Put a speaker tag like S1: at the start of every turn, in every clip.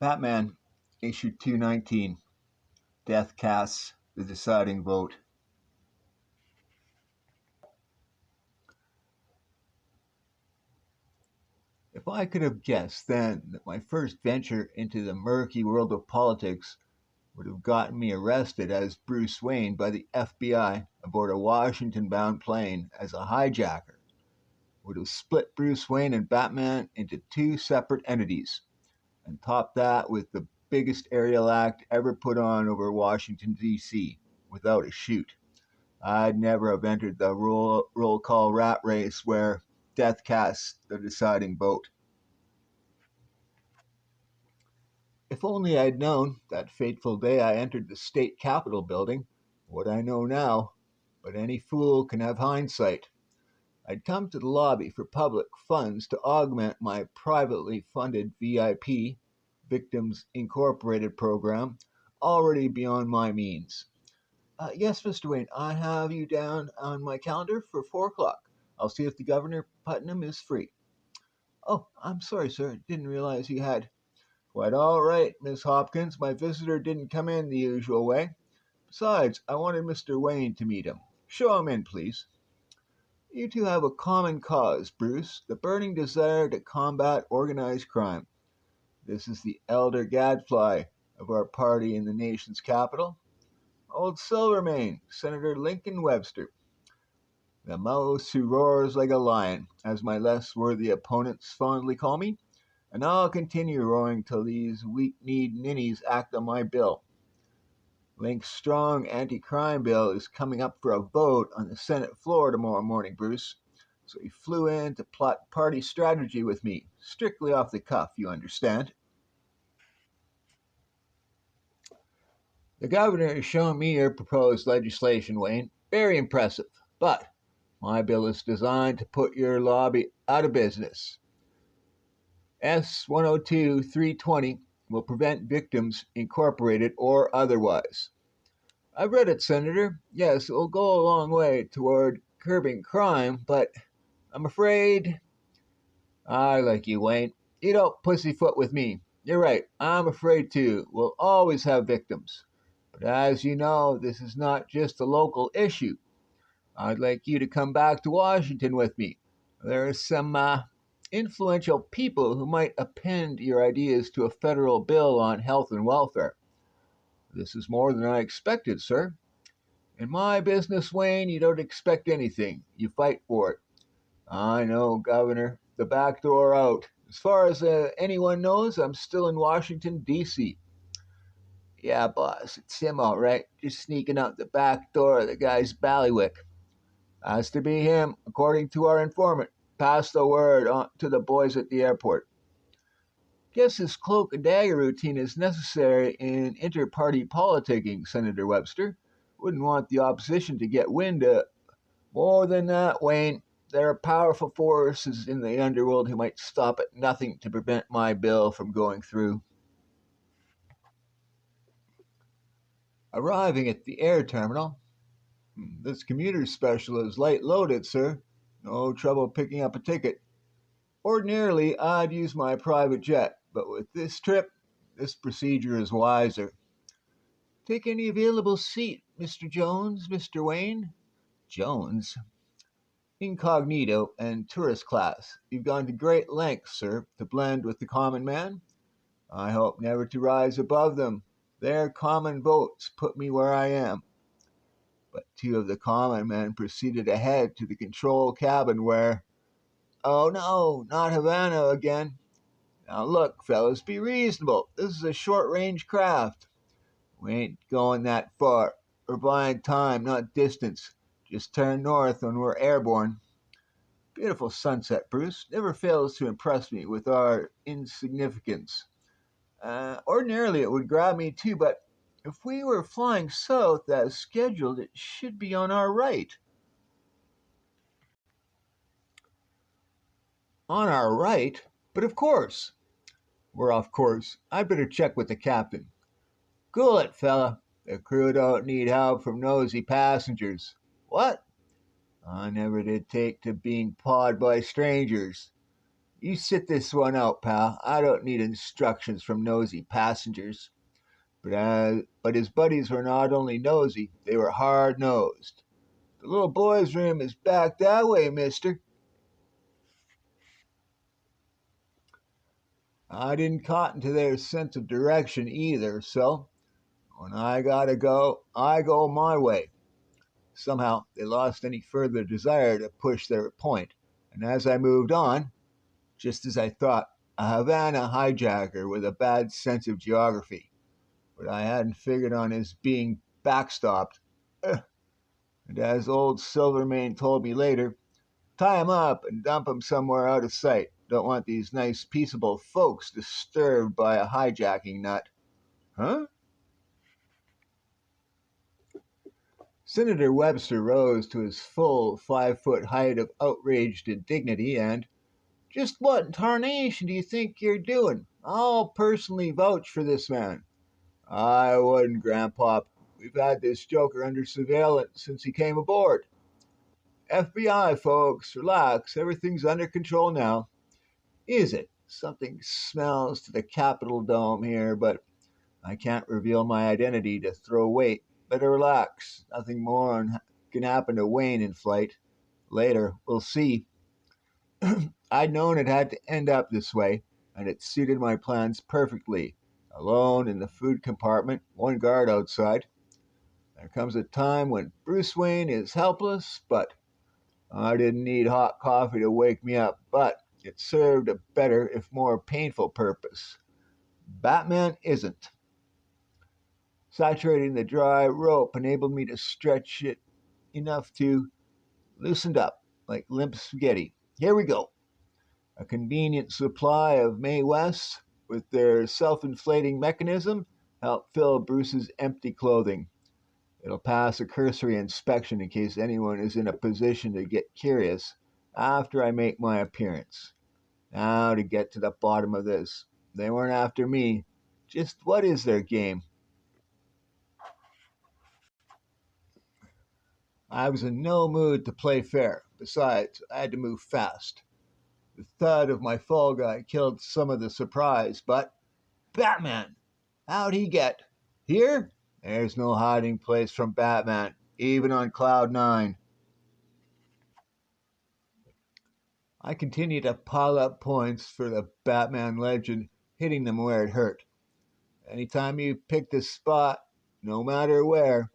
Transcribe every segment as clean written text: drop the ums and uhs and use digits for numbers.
S1: Batman, issue 219. Death casts the deciding vote. If I could have guessed then that my first venture into the murky world of politics would have gotten me arrested as Bruce Wayne by the FBI aboard a Washington bound plane as a hijacker, would have split Bruce Wayne and Batman into two separate entities, and topped that with the biggest aerial act ever put on over Washington, D.C., without a shoot. I'd never have entered the roll call rat race where death casts the deciding vote. If only I'd known that fateful day I entered the state capitol building what I know now, but any fool can have hindsight. I'd come to the lobby for public funds to augment my privately funded VIP, Victims Incorporated program, already beyond my means. Yes, Mr. Wayne, I have you down on my calendar for 4 o'clock. I'll see if the Governor Putnam is free. Oh, I'm sorry, sir. Didn't realize you had. Quite all right, Miss Hopkins. My visitor didn't come in the usual way. Besides, I wanted Mr. Wayne to meet him. Show him in, please. You two have a common cause, Bruce, the burning desire to combat organized crime. This is the elder gadfly of our party in the nation's capital, Old Silvermane, Senator Lincoln Webster, the mouse who roars like a lion, as my less worthy opponents fondly call me, and I'll continue roaring till these weak-kneed ninnies act on my bill. Link's strong anti-crime bill is coming up for a vote on the Senate floor tomorrow morning, Bruce, so he flew in to plot party strategy with me, strictly off the cuff, you understand. The governor has shown me your proposed legislation, Wayne. Very impressive. But my bill is designed to put your lobby out of business. S 102 320 will prevent Victims Incorporated or otherwise. I've read it, Senator. Yes, it will go a long way toward curbing crime, but I'm afraid. I like you, Wayne. You don't pussyfoot with me. You're right. I'm afraid too. We'll always have victims. But as you know, this is not just a local issue. I'd like you to come back to Washington with me. There are some influential people who might append your ideas to a federal bill on health and welfare. This is more than I expected, sir. In my business, Wayne, you don't expect anything. You fight for it. I know, Governor. The back door out. As far as anyone knows, I'm still in Washington, D.C. Yeah, boss, it's him all right. Just sneaking out the back door of the guy's ballywick. Has to be him, according to our informant. Pass the word on to the boys at the airport. Guess his cloak and dagger routine is necessary in inter-party politicking, Senator Webster. Wouldn't want the opposition to get wind of. More than that, Wayne, there are powerful forces in the underworld who might stop at nothing to prevent my bill from going through. Arriving at the air terminal, this commuter special is light loaded, sir. No trouble picking up a ticket. Ordinarily, I'd use my private jet, but with this trip, this procedure is wiser. Take any available seat, Mr. Jones, Mr. Wayne. Jones? Incognito and tourist class. You've gone to great lengths, sir, to blend with the common man. I hope never to rise above them. Their common votes put me where I am. But two of the common men proceeded ahead to the control cabin where. Oh no, not Havana again. Now look, fellas, be reasonable. This is a short-range craft. We ain't going that far. We're buying time, not distance. Just turn north when we're airborne. Beautiful sunset, Bruce. Never fails to impress me with our insignificance. Ordinarily it would grab me too, but if we were flying south as scheduled, it should be on our right. On our right? But of course. We're off course. I'd better check with the captain. Cool it, fella. The crew don't need help from nosy passengers. What? I never did take to being pawed by strangers. You sit this one out, pal. I don't need instructions from nosy passengers. But his buddies were not only nosy, they were hard nosed. The little boy's room is back that way, mister. I didn't cotton to their sense of direction either, so when I gotta go, I go my way. Somehow they lost any further desire to push their point, and as I moved on, just as I thought, a Havana hijacker with a bad sense of geography, but I hadn't figured on his being backstopped. And as old Silvermane told me later, tie him up and dump him somewhere out of sight. Don't want these nice, peaceable folks disturbed by a hijacking nut. Huh? Senator Webster rose to his full 5 foot height of outraged indignity and, just what in tarnation do you think you're doing? I'll personally vouch for this man. I wouldn't, Grandpop. We've had this joker under surveillance since he came aboard. FBI, folks, relax. Everything's under control now. Is it? Something smells to the Capitol dome here, but I can't reveal my identity to throw weight. Better relax. Nothing more can happen to Wayne in flight. Later, we'll see. I'd known it had to end up this way, and it suited my plans perfectly. Alone in the food compartment, one guard outside. There comes a time when Bruce Wayne is helpless, but I didn't need hot coffee to wake me up, but it served a better, if more painful, purpose. Batman isn't. Saturating the dry rope enabled me to stretch it enough to loosened up like limp spaghetti. Here we go. A convenient supply of Mae West, with their self-inflating mechanism, helped fill Bruce's empty clothing. It'll pass a cursory inspection in case anyone is in a position to get curious after I make my appearance. Now to get to the bottom of this. They weren't after me. Just what is their game? I was in no mood to play fair. Besides, I had to move fast. The thud of my fall guy killed some of the surprise, but Batman! How'd he get? Here? There's no hiding place from Batman, even on Cloud 9. I continue to pile up points for the Batman legend, hitting them where it hurt. Anytime you pick this spot, no matter where,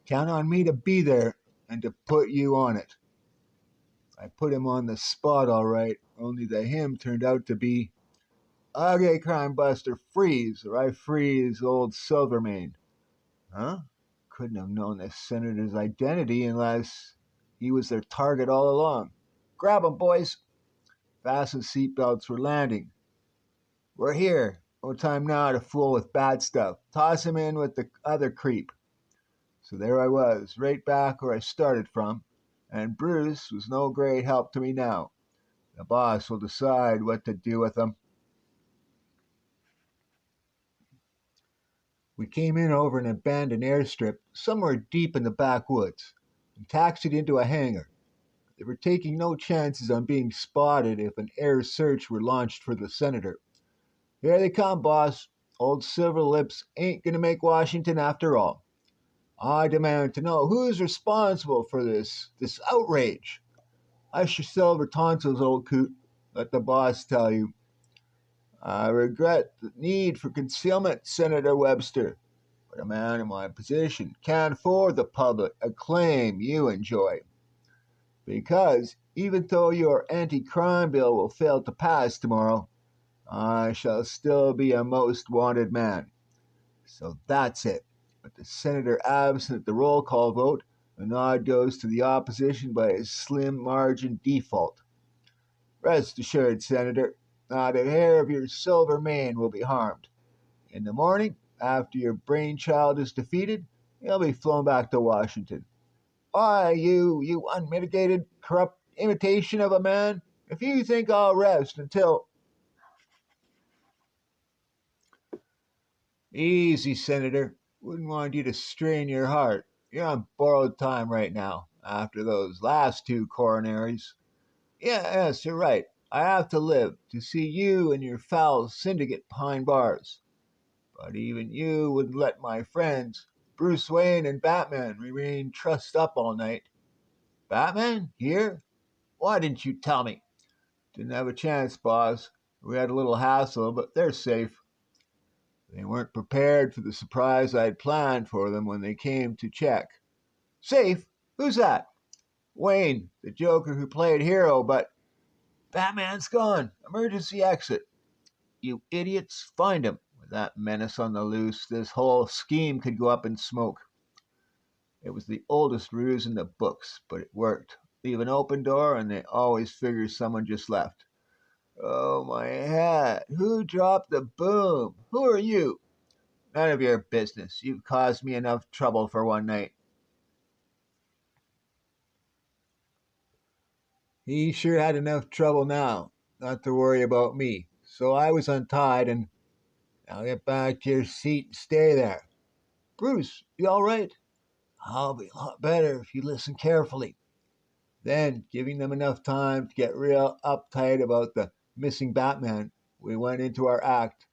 S1: count on me to be there and to put you on it. I put him on the spot all right, only the him turned out to be, okay, crime buster, freeze, or I freeze old Silvermane. Huh? Couldn't have known the senator's identity unless he was their target all along. Grab 'em, boys. Fasten seatbelts, we're landing. We're here. No time now to fool with bad stuff. Toss him in with the other creep. So there I was, right back where I started from, and Bruce was no great help to me now. The boss will decide what to do with him. We came in over an abandoned airstrip somewhere deep in the backwoods and taxied into a hangar. They were taking no chances on being spotted if an air search were launched for the senator. Here they come, boss. Old Silver Lips ain't gonna make Washington after all. I demand to know who's responsible for this outrage. Hush your silver tonsils, old coot. Let the boss tell you. I regret the need for concealment, Senator Webster, but a man in my position can't afford the public acclaim you enjoy. Because even though your anti-crime bill will fail to pass tomorrow, I shall still be a most wanted man. So that's it. With the senator absent at the roll call vote, the nod goes to the opposition by a slim margin default. Rest assured, Senator, not a hair of your silver mane will be harmed. In the morning, after your brainchild is defeated, you'll be flown back to Washington. Why, you unmitigated, corrupt imitation of a man, if you think I'll rest until. Easy, Senator. Wouldn't want you to strain your heart. You're on borrowed time right now, after those last two coronaries. Yes, you're right. I have to live to see you and your foul syndicate behind bars. But even you wouldn't let my friends, Bruce Wayne and Batman, remain trussed up all night. Batman? Here? Why didn't you tell me? Didn't have a chance, boss. We had a little hassle, but they're safe. They weren't prepared for the surprise I'd planned for them when they came to check. Safe? Who's that? Wayne, the Joker who played hero, but Batman's gone. Emergency exit. You idiots, find him. With that menace on the loose, this whole scheme could go up in smoke. It was the oldest ruse in the books, but it worked. Leave an open door, and they always figure someone just left. Oh, my hat. Who dropped the boom? Who are you? None of your business. You've caused me enough trouble for one night. He sure had enough trouble now, not to worry about me. So I was untied, and now get back to your seat and stay there. Bruce, you all right? I'll be a lot better if you listen carefully. Then, giving them enough time to get real uptight about the missing Batman, we went into our act.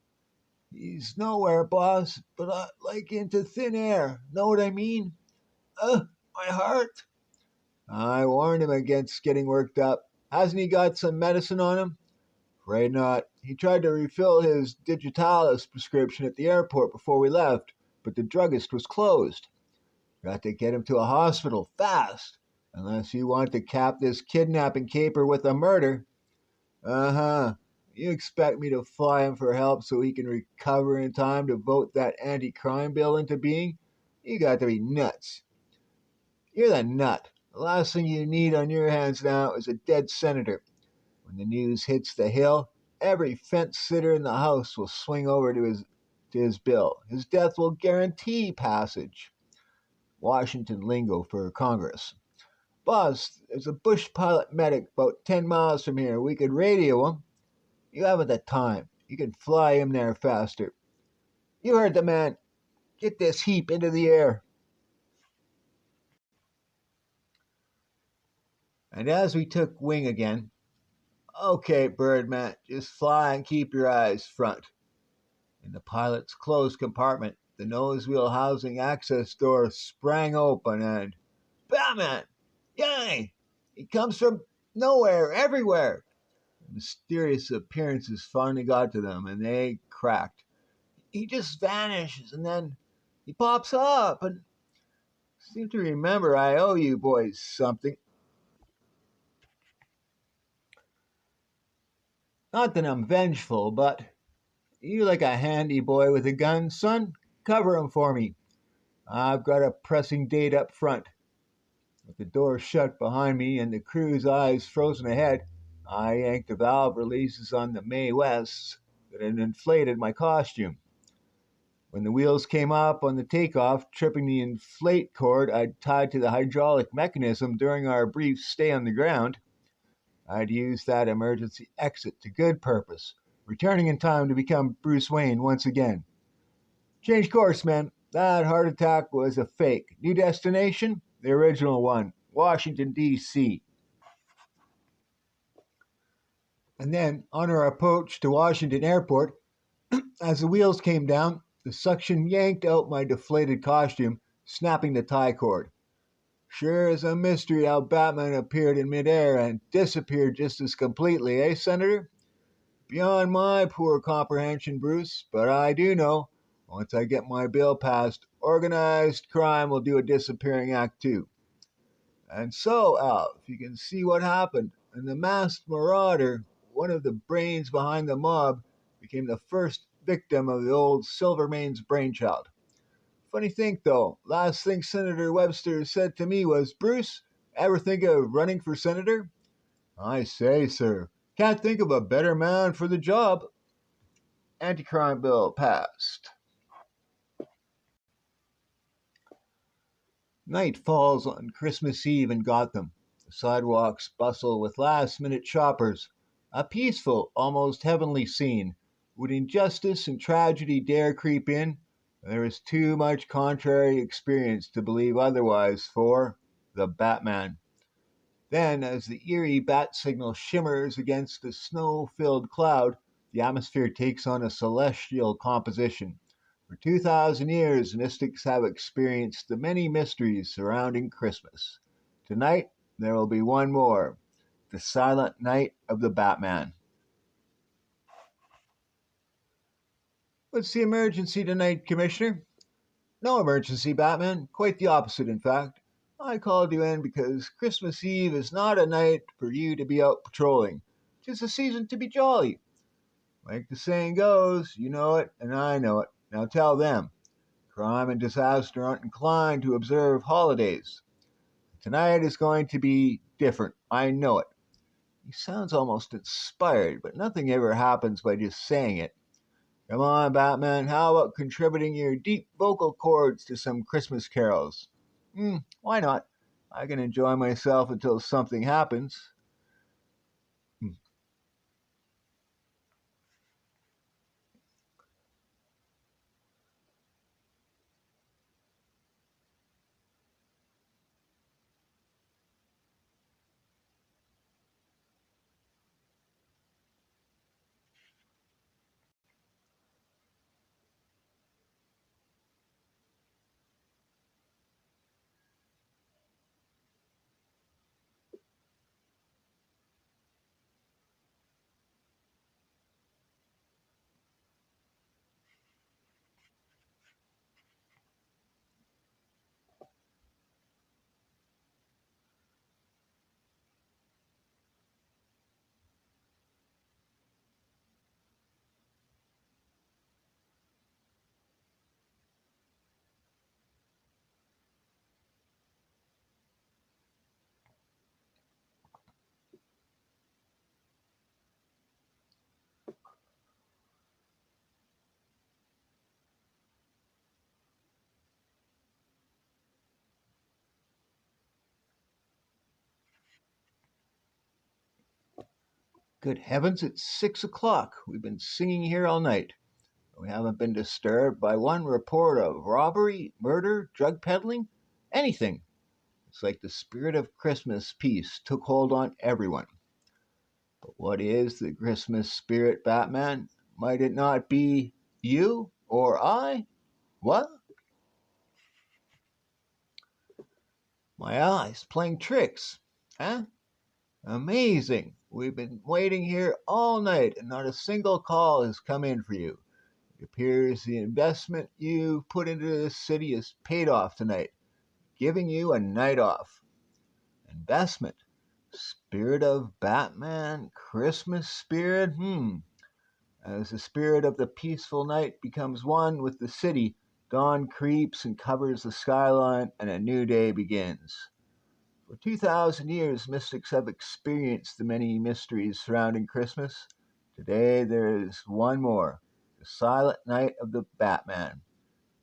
S1: He's nowhere, boss, but like into thin air. Know what I mean? My heart. I warned him against getting worked up. Hasn't he got some medicine on him? Afraid not. He tried to refill his digitalis prescription at the airport before we left, but the druggist was closed. Got to get him to a hospital fast, unless you want to cap this kidnapping caper with a murder. Uh-huh. You expect me to fly him for help so he can recover in time to vote that anti-crime bill into being? You got to be nuts. You're the nut. The last thing you need on your hands now is a dead senator. When the news hits the Hill, every fence sitter in the House will swing over to his bill. His death will guarantee passage. Washington lingo for Congress. Boss, there's a bush pilot medic about 10 miles from here. We could radio him. You haven't the time. You can fly him there faster. You heard the man. Get this heap into the air. And as we took wing again, okay, Birdman, just fly and keep your eyes front. In the pilot's closed compartment, the nose wheel housing access door sprang open and Batman! Yay! He comes from nowhere, everywhere. The mysterious appearances finally got to them, and they cracked. He just vanishes, and then he pops up, and I seem to remember I owe you boys something. Not that I'm vengeful, but you like a handy boy with a gun, son? Cover him for me. I've got a pressing date up front. With the door shut behind me and the crew's eyes frozen ahead, I yanked the valve releases on the Mae Wests that had inflated my costume. When the wheels came up on the takeoff, tripping the inflate cord I'd tied to the hydraulic mechanism during our brief stay on the ground, I'd used that emergency exit to good purpose, returning in time to become Bruce Wayne once again. Change course, man. That heart attack was a fake. New destination? The original one, Washington, D.C. And then, on our approach to Washington Airport, as the wheels came down, the suction yanked out my deflated costume, snapping the tie cord. Sure is a mystery how Batman appeared in midair and disappeared just as completely, eh, Senator? Beyond my poor comprehension, Bruce, but I do know, once I get my bill passed, organized crime will do a disappearing act too. And so, Al, if you can see what happened, and the masked marauder, one of the brains behind the mob, became the first victim of the old Silvermane's brainchild. Funny thing, though, last thing Senator Webster said to me was, Bruce, ever think of running for senator? I say, sir, can't think of a better man for the job. Anti-crime bill passed. Night falls on Christmas Eve in Gotham. The sidewalks bustle with last-minute shoppers. A peaceful, almost heavenly scene. Would injustice and tragedy dare creep in? There is too much contrary experience to believe otherwise for the Batman. Then, as the eerie bat signal shimmers against a snow filled cloud, the atmosphere takes on a celestial composition. For 2,000 years, mystics have experienced the many mysteries surrounding Christmas. Tonight, there will be one more: the silent night of the Batman. What's the emergency tonight, Commissioner? No emergency, Batman. Quite the opposite, in fact. I called you in because Christmas Eve is not a night for you to be out patrolling. 'Tis a season to be jolly. Like the saying goes, you know it and I know it. Now tell them. Crime and disaster aren't inclined to observe holidays. Tonight is going to be different. I know it. He sounds almost inspired, but nothing ever happens by just saying it. Come on, Batman, how about contributing your deep vocal cords to some Christmas carols? Why not? I can enjoy myself until something happens. Hmm. Good heavens, it's 6 o'clock. We've been singing here all night. We haven't been disturbed by one report of robbery, murder, drug peddling, anything. It's like the spirit of Christmas peace took hold on everyone. But what is the Christmas spirit, Batman? Might it not be you or I? What? My eyes playing tricks. Huh? Amazing. We've been waiting here all night and not a single call has come in for you. It appears the investment you put into this city is paid off tonight, giving you a night off. Investment. Spirit of Batman, Christmas spirit? As the spirit of the peaceful night becomes one with the city, dawn creeps and covers the skyline, and a new day begins. For 2,000 years, mystics have experienced the many mysteries surrounding Christmas. Today, there is one more: the silent night of the Batman.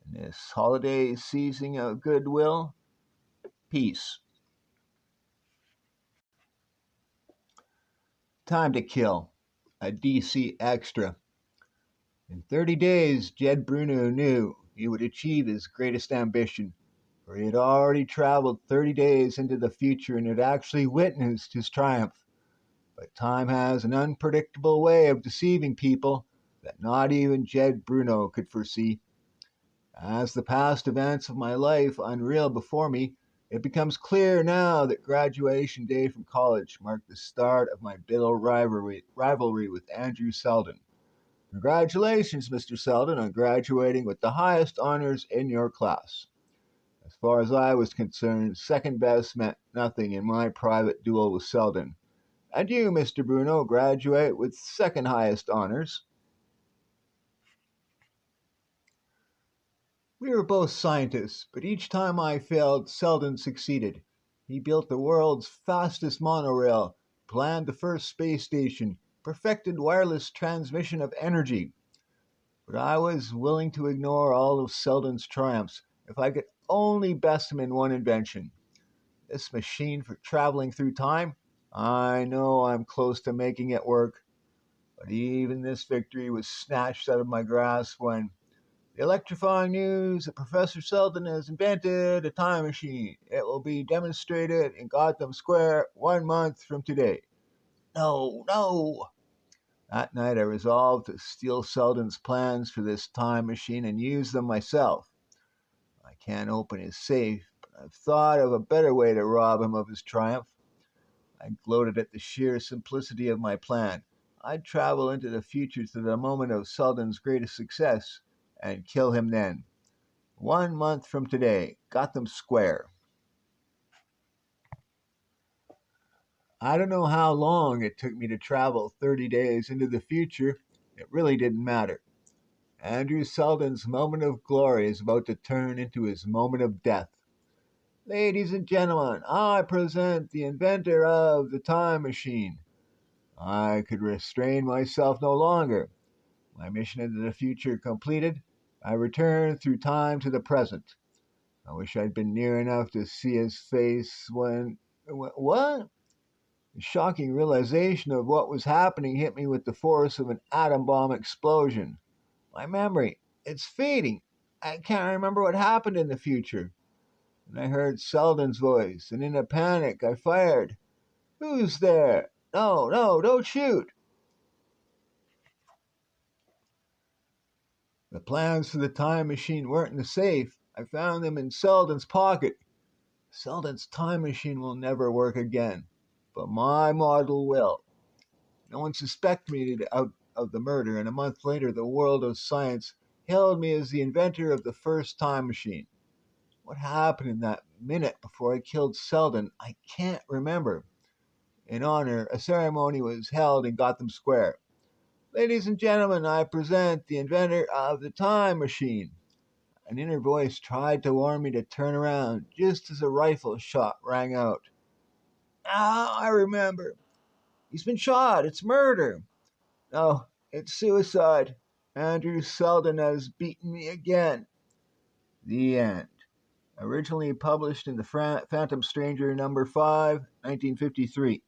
S1: In this holiday season of goodwill, peace. Time to kill. A DC extra. In 30 days, Jed Bruno knew he would achieve his greatest ambition, for he had already traveled 30 days into the future and had actually witnessed his triumph. But time has an unpredictable way of deceiving people that not even Jed Bruno could foresee. As the past events of my life unreel before me, it becomes clear now that graduation day from college marked the start of my bitter rivalry with Andrew Selden. Congratulations, Mr. Selden, on graduating with the highest honors in your class. As far as I was concerned, second best meant nothing in my private duel with Selden. And you, Mr. Bruno, graduate with second highest honors. We were both scientists, but each time I failed, Selden succeeded. He built the world's fastest monorail, planned the first space station, perfected wireless transmission of energy. But I was willing to ignore all of Selden's triumphs if I could only best him in one invention: this machine for traveling through time. I know I'm close to making it work, but even this victory was snatched out of my grasp when The electrifying news that Professor Selden has invented a time machine. It will be demonstrated in Gotham Square 1 month from today. No, no! That night I resolved to steal Selden's plans for this time machine and use them myself. I can't open his safe, but I've thought of a better way to rob him of his triumph. I gloated at the sheer simplicity of my plan. I'd travel into the future to the moment of Selden's greatest success and kill him then. 1 month from today, Gotham Square. I don't know how long it took me to travel 30 days into the future. It really didn't matter. Andrew Selden's moment of glory is about to turn into his moment of death. Ladies and gentlemen, I present the inventor of the time machine. I could restrain myself no longer. My mission into the future completed, I returned through time to the present. I wish I'd been near enough to see his face when. What? The shocking realization of what was happening hit me with the force of an atom bomb explosion. My memory, it's fading. I can't remember what happened in the future. And I heard Selden's voice, and in a panic I fired. Who's there? No, no, don't shoot. The plans for the time machine weren't in the safe. I found them in Selden's pocket. Selden's time machine will never work again, but my model will. No one suspected me of the murder, and a month later the world of science hailed me as the inventor of the first time machine. What happened in that minute before I killed Selden, I can't remember. In honor, a ceremony was held in Gotham Square. Ladies and gentlemen, I present the inventor of the time machine. An inner voice tried to warn me to turn around just as a rifle shot rang out. Ah, I remember. He's been shot. It's murder. No, it's suicide. Andrew Selden has beaten me again. The end. Originally published in the Phantom Stranger number 5, 1953.